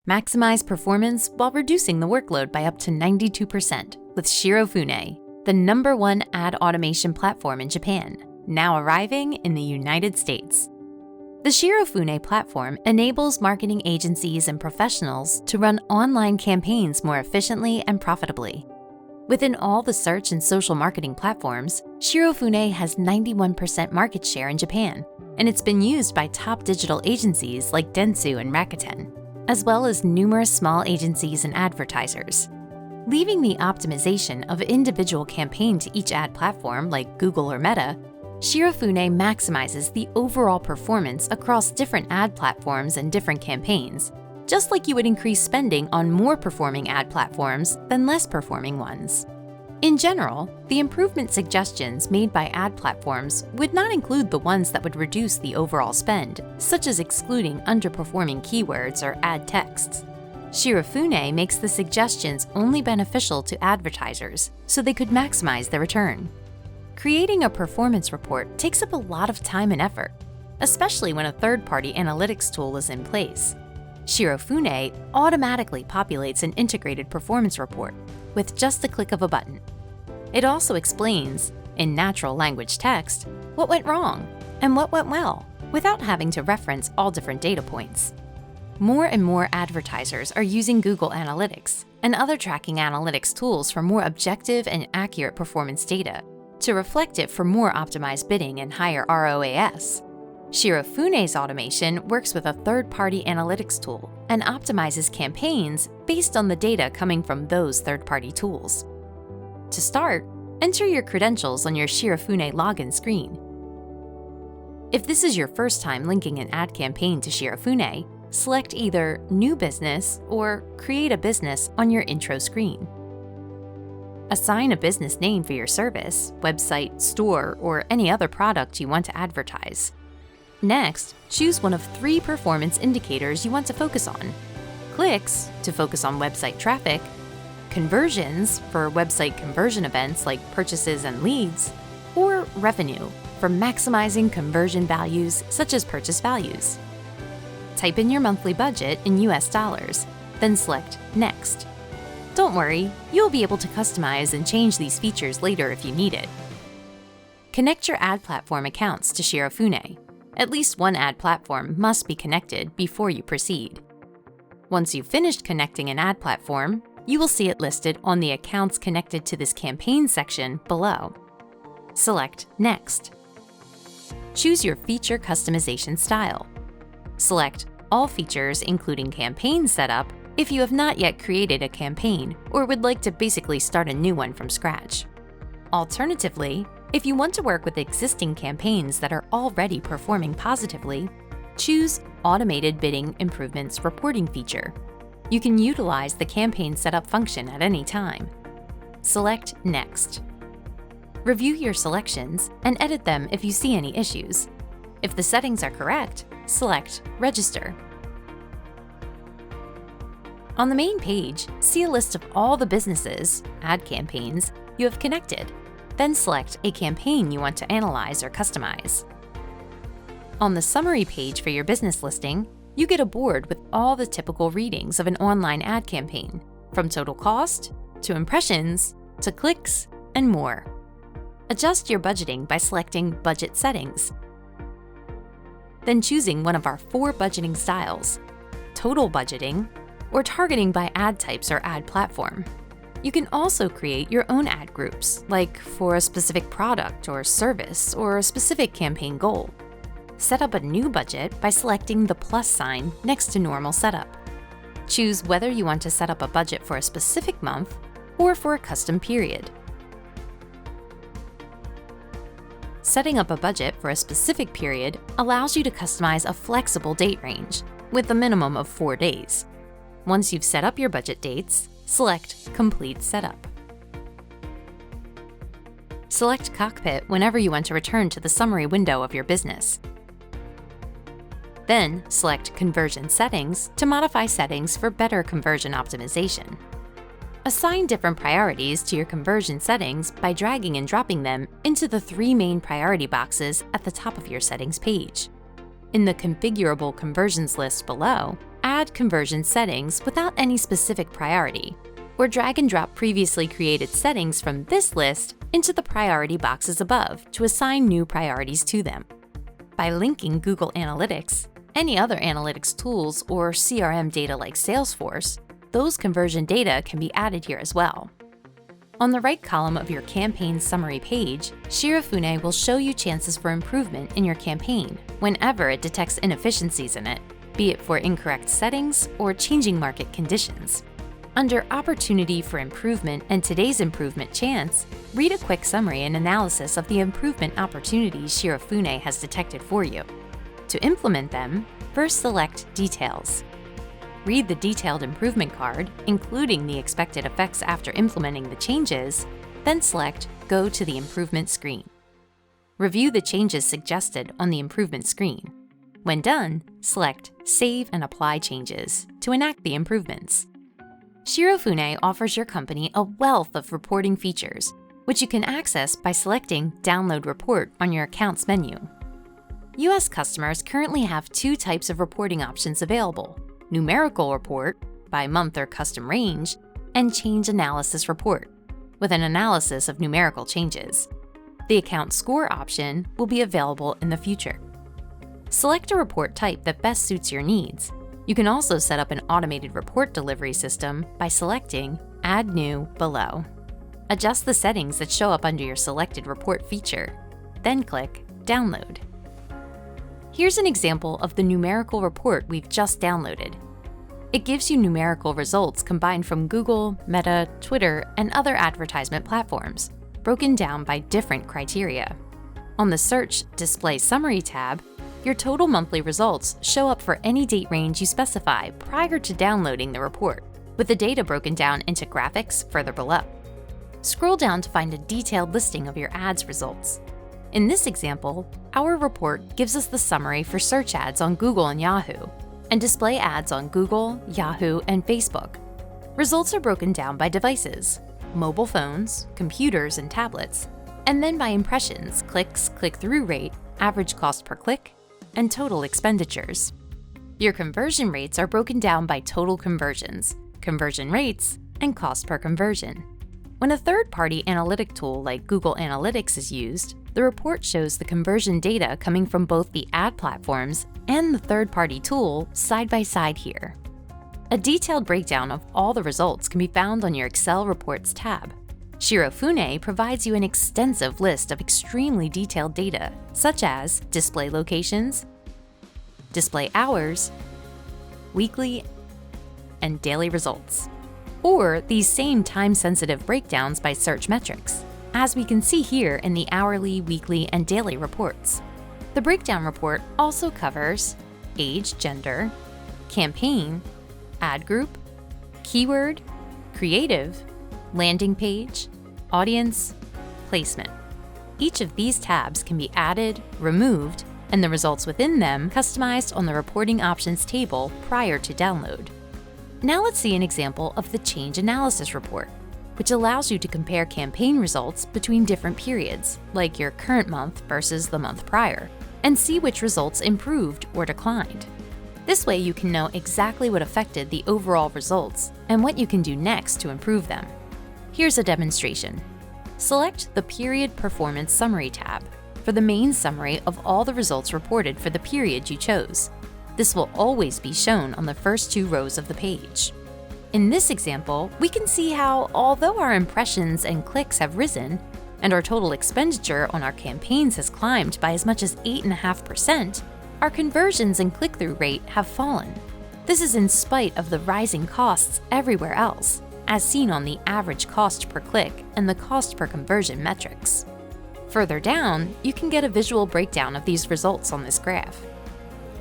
Maximize performance while reducing the workload by up to 92% with Shirofune, the #1 ad automation platform in Japan, now arriving in the United States. The Shirofune platform enables marketing agencies and professionals to run online campaigns more efficiently and profitably. Within all the search and social marketing platforms, Shirofune has 91% market share in Japan, and it's been used by top digital agencies like Dentsu and Rakuten, as well as numerous small agencies and advertisers. Leaving the optimization of individual campaign to each ad platform like Google or Meta, Shirofune maximizes the overall performance across different ad platforms and different campaigns, just like you would increase spending on more performing ad platforms than less performing ones. In general, the improvement suggestions made by ad platforms would not include the ones that would reduce the overall spend, such as excluding underperforming keywords or ad texts. Shirofune makes the suggestions only beneficial to advertisers, so they could maximize their return. Creating a performance report takes up a lot of time and effort, especially when a third-party analytics tool is in place. Shirofune automatically populates an integrated performance report with just a click of a button. It also explains, in natural language text, what went wrong and what went well, without having to reference all different data points. More and more advertisers are using Google Analytics and other tracking analytics tools for more objective and accurate performance data, to reflect it for more optimized bidding and higher ROAS. Shirofune's automation works with a third-party analytics tool and optimizes campaigns based on the data coming from those third-party tools. To start, enter your credentials on your Shirofune login screen. If this is your first time linking an ad campaign to Shirofune, select either New Business or Create a Business on your intro screen. Assign a business name for your service, website, store, or any other product you want to advertise. Next, choose one of 3 performance indicators you want to focus on: clicks, to focus on website traffic; conversions, for website conversion events like purchases and leads; or revenue, for maximizing conversion values such as purchase values. Type in your monthly budget in US dollars, then select Next. Don't worry, you'll be able to customize and change these features later if you need it. Connect your ad platform accounts to Shirofune. At least one ad platform must be connected before you proceed. Once you've finished connecting an ad platform, you will see it listed on the Accounts Connected to this Campaign section below. Select Next. Choose your feature customization style. Select All features including campaign setup if you have not yet created a campaign or would like to basically start a new one from scratch. Alternatively, if you want to work with existing campaigns that are already performing positively, choose Automated Bidding Improvements Reporting feature. You can utilize the campaign setup function at any time. Select Next. Review your selections and edit them if you see any issues. If the settings are correct, select Register. On the main page, see a list of all the businesses, ad campaigns, you have connected. Then select a campaign you want to analyze or customize. On the summary page for your business listing, you get a board with all the typical readings of an online ad campaign, from total cost, to impressions, to clicks, and more. Adjust your budgeting by selecting Budget Settings. Then choosing one of our 4 budgeting styles: Total Budgeting, or targeting by ad types or ad platform. You can also create your own ad groups, like for a specific product or service or a specific campaign goal. Set up a new budget by selecting the plus sign next to Normal Setup. Choose whether you want to set up a budget for a specific month or for a custom period. Setting up a budget for a specific period allows you to customize a flexible date range, with a minimum of 4 days. Once you've set up your budget dates, select Complete Setup. Select Cockpit whenever you want to return to the summary window of your business. Then select Conversion Settings to modify settings for better conversion optimization. Assign different priorities to your conversion settings by dragging and dropping them into the 3 main priority boxes at the top of your settings page. In the Configurable Conversions list below, add conversion settings without any specific priority, or drag and drop previously created settings from this list into the priority boxes above to assign new priorities to them. By linking Google Analytics, any other analytics tools, or CRM data like Salesforce, those conversion data can be added here as well. On the right column of your campaign summary page, Shirofune will show you chances for improvement in your campaign whenever it detects inefficiencies in it, be it for incorrect settings or changing market conditions. Under Opportunity for Improvement and Today's Improvement Chance, read a quick summary and analysis of the improvement opportunities Shirofune has detected for you. To implement them, first select Details. Read the detailed improvement card, including the expected effects after implementing the changes, then select Go to the improvement screen. Review the changes suggested on the improvement screen. When done, select Save and Apply Changes to enact the improvements. Shirofune offers your company a wealth of reporting features, which you can access by selecting Download Report on your Accounts menu. US customers currently have two types of reporting options available: Numerical Report, by month or custom range, and Change Analysis Report, with an analysis of numerical changes. The Account Score option will be available in the future. Select a report type that best suits your needs. You can also set up an automated report delivery system by selecting Add New below. Adjust the settings that show up under your selected report feature, then click Download. Here's an example of the numerical report we've just downloaded. It gives you numerical results combined from Google, Meta, Twitter, and other advertisement platforms, broken down by different criteria. On the Search Display Summary tab, your total monthly results show up for any date range you specify prior to downloading the report, with the data broken down into graphics further below. Scroll down to find a detailed listing of your ads results. In this example, our report gives us the summary for search ads on Google and Yahoo, and display ads on Google, Yahoo, and Facebook. Results are broken down by devices: mobile phones, computers, and tablets, and then by impressions, clicks, click-through rate, average cost per click, and total expenditures. Your conversion rates are broken down by total conversions, conversion rates, and cost per conversion. When a third-party analytic tool like Google Analytics is used, the report shows the conversion data coming from both the ad platforms and the third-party tool side by side here. A detailed breakdown of all the results can be found on your Excel Reports tab. Shirofune provides you an extensive list of extremely detailed data, such as display locations, display hours, weekly, and daily results, or these same time-sensitive breakdowns by search metrics, as we can see here in the hourly, weekly, and daily reports. The breakdown report also covers age, gender, campaign, ad group, keyword, creative, landing page, audience, placement. Each of these tabs can be added, removed, and the results within them customized on the Reporting Options table prior to download. Now let's see an example of the Change Analysis Report, which allows you to compare campaign results between different periods, like your current month versus the month prior, and see which results improved or declined. This way you can know exactly what affected the overall results and what you can do next to improve them. Here's a demonstration. Select the Period Performance Summary tab for the main summary of all the results reported for the period you chose. This will always be shown on the first two rows of the page. In this example, we can see how, although our impressions and clicks have risen, and our total expenditure on our campaigns has climbed by as much as 8.5%, our conversions and click-through rate have fallen. This is in spite of the rising costs everywhere else, as seen on the average cost per click and the cost per conversion metrics. Further down, you can get a visual breakdown of these results on this graph.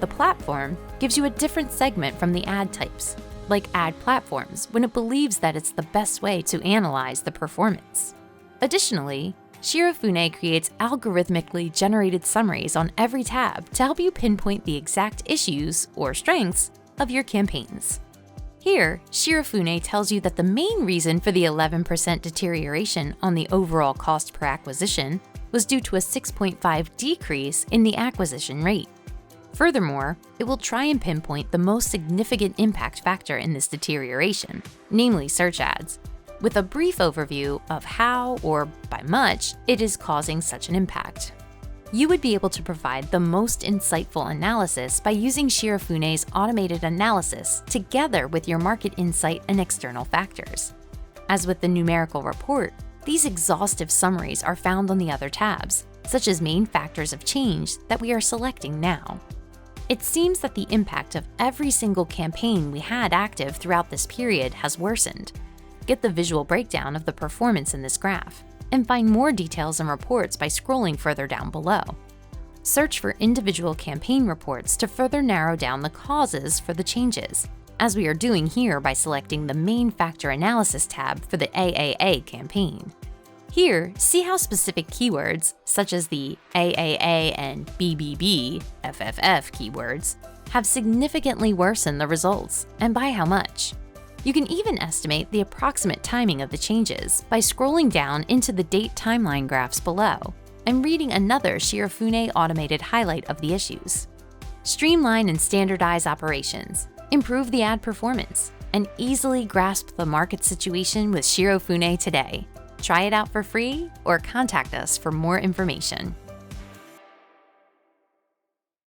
The platform gives you a different segment from the ad types, like ad platforms, when it believes that it's the best way to analyze the performance. Additionally, Shirofune creates algorithmically generated summaries on every tab to help you pinpoint the exact issues or strengths of your campaigns. Here, Shirofune tells you that the main reason for the 11% deterioration on the overall cost per acquisition was due to a 6.5 decrease in the acquisition rate. Furthermore, it will try and pinpoint the most significant impact factor in this deterioration, namely search ads, with a brief overview of how, or by much, it is causing such an impact. You would be able to provide the most insightful analysis by using Shirofune's automated analysis together with your market insight and external factors. As with the numerical report, these exhaustive summaries are found on the other tabs, such as main factors of change that we are selecting now. It seems that the impact of every single campaign we had active throughout this period has worsened. Get the visual breakdown of the performance in this graph, and find more details and reports by scrolling further down below. Search for individual campaign reports to further narrow down the causes for the changes, as we are doing here by selecting the Main Factor Analysis tab for the AAA campaign. Here, see how specific keywords, such as the AAA and BBB FFF keywords, have significantly worsened the results, and by how much. You can even estimate the approximate timing of the changes by scrolling down into the date timeline graphs below and reading another Shirofune automated highlight of the issues. Streamline and standardize operations, improve the ad performance, and easily grasp the market situation with Shirofune today. Try it out for free or contact us for more information.